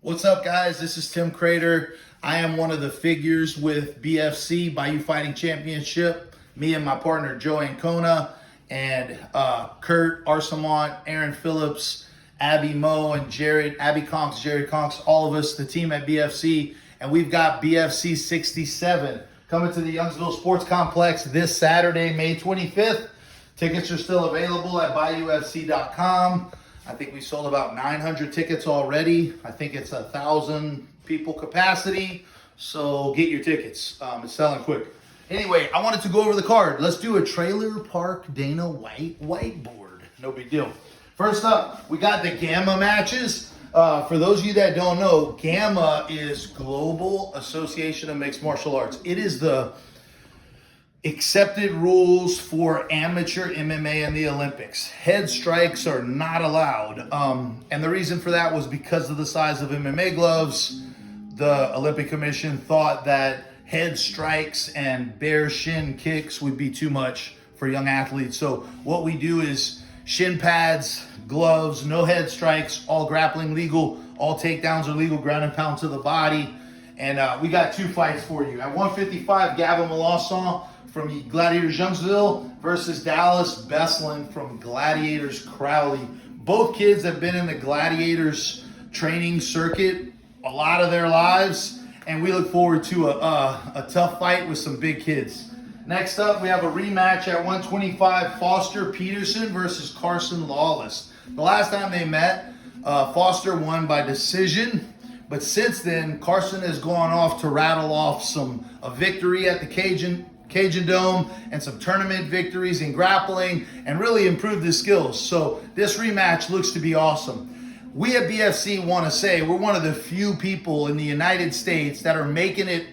What's up, guys? This is Tim Credeur. I am one of the figures with BFC, Bayou Fighting Championship. Me and my partner, Joe Ancona, and Kurt, Arsamont, Aaron Phillips, Abby Moe, and Abby Conks, Jerry Conks, all of us, the team at BFC. And we've got BFC67 coming to the Youngsville Sports Complex this Saturday, May 25th. Tickets are still available at BayouFC.com. I think we sold about 900 tickets already. I think it's 1,000 people capacity. So get your tickets. It's selling quick. Anyway, I wanted to go over the card. Let's do a Trailer Park Dana White whiteboard. No big deal. First up, we got the Gamma matches. For those of you that don't know, Gamma is Global Association of Mixed Martial Arts. It is the accepted rules for amateur MMA in the Olympics. Head strikes are not allowed. And the reason for that was because of the size of MMA gloves. The Olympic Commission thought that head strikes and bare shin kicks would be too much for young athletes. So what we do is shin pads, gloves, no head strikes, all grappling legal, all takedowns are legal, ground and pound to the body. And we got two fights for you. At 155, Gavin Melancon from Gladiators Youngsville versus Dallas Besselin from Gladiators Crowley. Both kids have been in the Gladiators training circuit a lot of their lives, and we look forward to a tough fight with some big kids. Next up, we have a rematch at 125, Foster Peterson versus Carson Lawless. The last time they met, Foster won by decision, but since then, Carson has gone off to rattle off a victory at the Cajun Dome and some tournament victories in grappling and really improved his skills. So this rematch looks to be awesome. We at BFC want to say we're one of the few people in the United States that are making it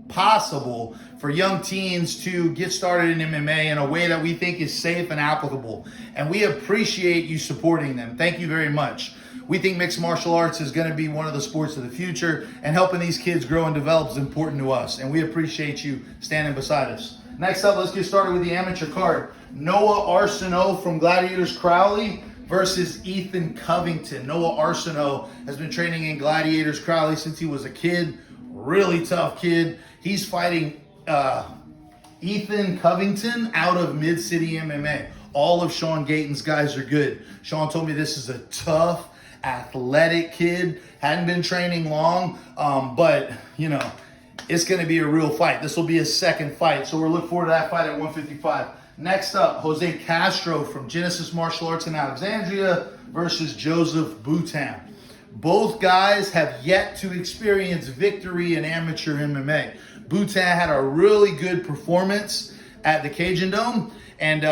possible for young teens to get started in MMA in a way that we think is safe and applicable. And we appreciate you supporting them. Thank you very much. We think mixed martial arts is going to be one of the sports of the future, and helping these kids grow and develop is important to us, and we appreciate you standing beside us. Next up, let's get started with the amateur card. Noah Arsenault from Gladiators Crowley versus Ethan Covington. Noah Arsenault has been training in Gladiators Crowley since he was a kid. Really tough kid. He's fighting Ethan Covington out of Mid-City MMA. All of Sean Gayton's guys are good. Sean told me this is a tough, athletic kid. Hadn't been training long, but you know, it's going to be a real fight. This will be his second fight, so we're looking forward to that fight at 155. Next up, Jose Castro from Genesis Martial Arts in Alexandria versus Joseph Boutin. Both guys have yet to experience victory in amateur MMA. Boutin had a really good performance at the Cajun Dome, and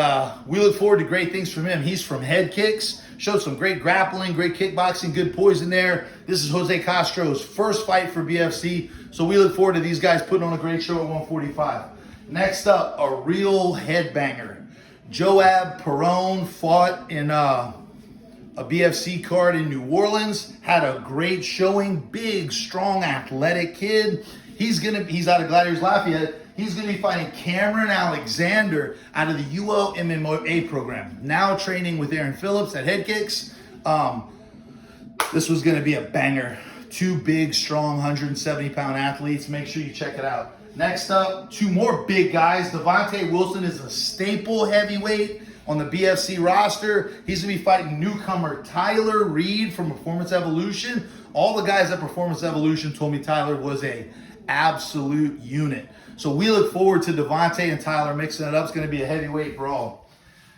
we look forward to great things from him. He's from head kicks, showed some great grappling, great kickboxing, good poise in there. This is Jose Castro's first fight for BFC, so we look forward to these guys putting on a great show at 145. Next up, a real headbanger. Joab Perone fought in a BFC card in New Orleans, had a great showing, big, strong, athletic kid. He's out of Gladiators Lafayette. He's going to be fighting Cameron Alexander out of the UL MMA program. Now training with Aaron Phillips at head kicks. This was going to be a banger. Two big, strong, 170-pound athletes. Make sure you check it out. Next up, two more big guys. Devontae Wilson is a staple heavyweight on the BFC roster. He's going to be fighting newcomer Tyler Reed from Performance Evolution. All the guys at Performance Evolution told me Tyler was an absolute unit. So we look forward to Devontae and Tyler mixing it up. It's going to be a heavyweight brawl.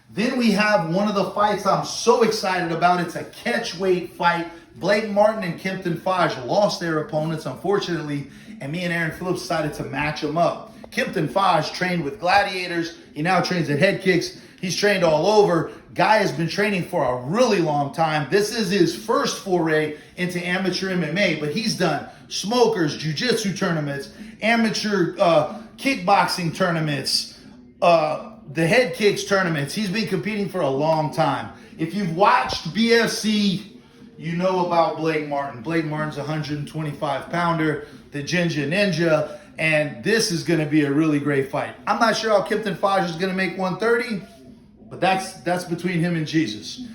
Then we have one of the fights I'm so excited about. It's a catchweight fight. Blake Martin and Kempton Faj lost their opponents, unfortunately, and me and Aaron Phillips decided to match them up. Kempton Faj trained with Gladiators. He now trains at head kicks. He's trained all over. Guy has been training for a really long time. This is his first foray into amateur MMA, but he's done smokers, jiu-jitsu tournaments, amateur kickboxing tournaments, the head kicks tournaments. He's been competing for a long time. If you've watched BFC, you know about Blake Martin. Blake Martin's a 125-pounder, the Ginger Ninja, and this is going to be a really great fight. I'm not sure how Kempton Faj is going to make 130, but that's between him and Jesus.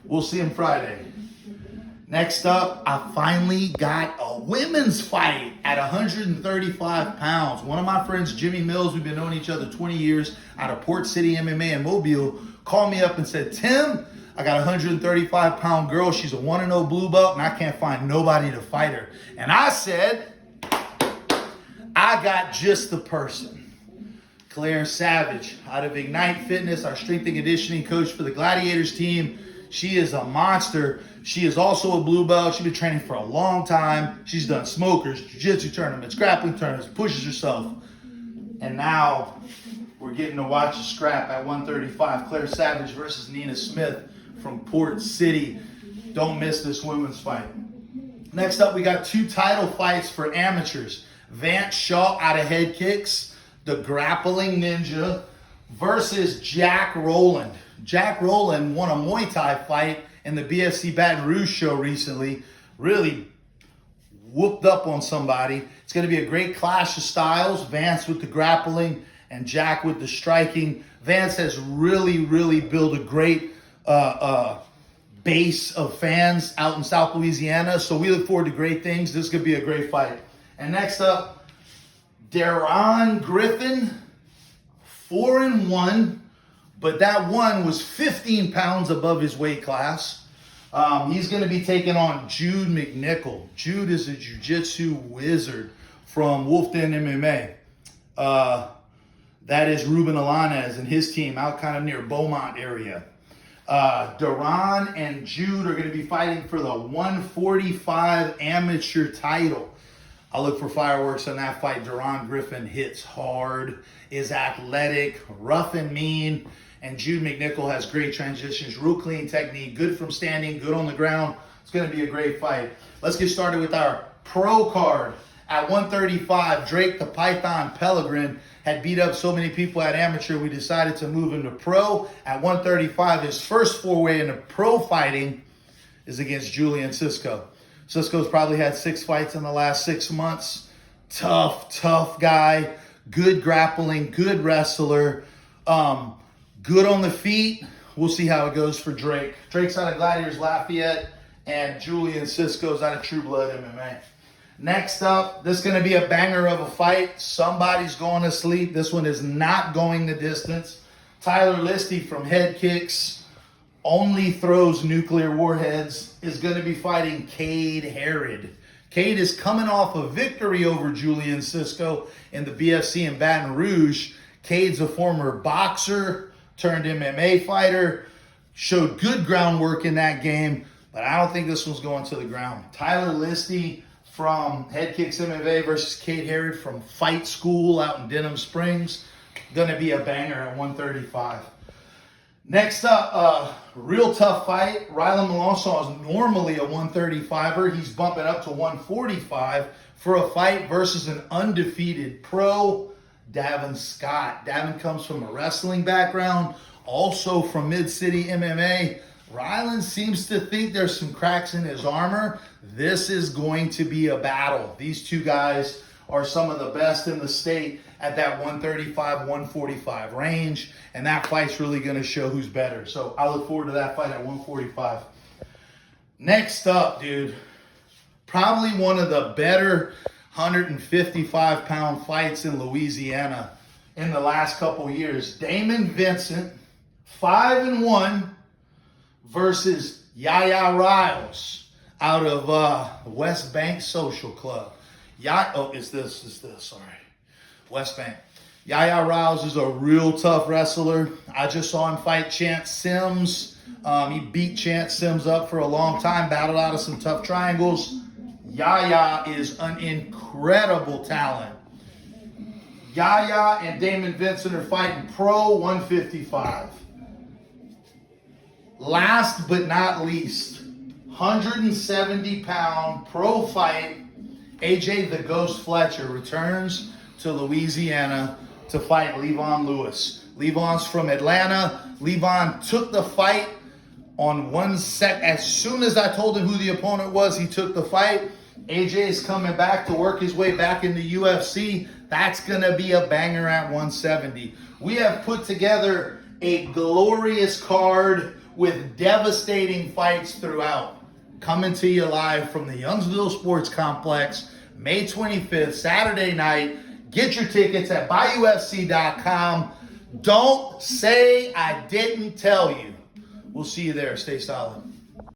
We'll see him Friday. Next up, I finally got a women's fight at 135 pounds. One of my friends, Jimmy Mills, we've been knowing each other 20 years out of Port City MMA in Mobile, called me up and said, Tim, I got a 135-pound girl. She's a 1-0 blue belt, and I can't find nobody to fight her. And I said, I got just the person. Claire Savage out of Ignite Fitness, our strength and conditioning coach for the Gladiators team. She is a monster. She is also a blue belt. She's been training for a long time. She's done smokers, jiu-jitsu tournaments, grappling tournaments, pushes herself. And now we're getting to watch a scrap at 135. Claire Savage versus Nina Smith from Port City. Don't miss this women's fight. Next up, we got 2 title fights for amateurs. Vance Shaw out of Head Kicks, the grappling ninja, versus Jack Rowland. Jack Rowland won a Muay Thai fight in the BFC Baton Rouge show recently. Really whooped up on somebody. It's going to be a great clash of styles. Vance with the grappling and Jack with the striking. Vance has really built a great base of fans out in South Louisiana. So we look forward to great things. This could be a great fight. And next up, Derrion Griffin, 4-1. But that one was 15 pounds above his weight class. He's going to be taking on Jude McNicol. Jude is a jiu-jitsu wizard from Wolfden MMA. That is Ruben Alanes and his team out kind of near Beaumont area. Derrion and Jude are going to be fighting for the 145 amateur title. I look for fireworks on that fight. Derrion Griffin hits hard, is athletic, rough and mean. And Jude McNicol has great transitions, real clean technique, good from standing, good on the ground. It's going to be a great fight. Let's get started with our pro card. At 135, Drake the Python Pellegrin had beat up so many people at amateur, we decided to move him to pro. At 135, his first foray into pro fighting is against Julian Sisco. Sisco's probably had 6 fights in the last 6 months. Tough guy, good grappling, good wrestler. Good on the feet. We'll see how it goes for Drake. Drake's out of Gladiators Lafayette, and Julian Sisco's out of True Blood MMA. Next up, this is going to be a banger of a fight. Somebody's going to sleep. This one is not going the distance. Tyler Listi from Head Kicks, only throws nuclear warheads, is going to be fighting Cade Herod. Cade is coming off a victory over Julian Sisco in the BFC in Baton Rouge. Cade's a former boxer turned MMA fighter, showed good groundwork in that game, but I don't think this one's going to the ground. Tyler Listi from Head Kicks MMA versus Cade Herod from Fight School out in Denham Springs. Going to be a banger at 135. Next up, real tough fight. Rylan Melancon is normally a 135er. He's bumping up to 145 for a fight versus an undefeated pro, Davin Scott. Davin comes from a wrestling background, also from Mid-City MMA. Rylan seems to think there's some cracks in his armor. This is going to be a battle. These two guys are some of the best in the state at that 135, 145 range, and that fight's really going to show who's better. So I look forward to that fight at 145. Next up, dude, probably one of the better 155-pound fights in Louisiana in the last couple years. Damon Vincent, 5-1, versus Yehia Riles out of West Bank Social Club. West Bank. Yehia Riles is a real tough wrestler. I just saw him fight Chance Sims. He beat Chance Sims up for a long time, battled out of some tough triangles. Yehia is an incredible talent. Yehia and Damon Vincent are fighting pro 155. Last but not least, 170-pound pro fight, AJ the Ghost Fletcher returns to Louisiana to fight Leivon Lewis. Leivon's from Atlanta. Leivon took the fight on 1 sec. As soon as I told him who the opponent was, he took the fight. AJ is coming back to work his way back in the UFC. That's going to be a banger at 170. We have put together a glorious card with devastating fights throughout. coming to you live from the Youngsville Sports Complex, May 25th, Saturday night. Get your tickets at buyufc.com. Don't say I didn't tell you. We'll see you there. Stay solid.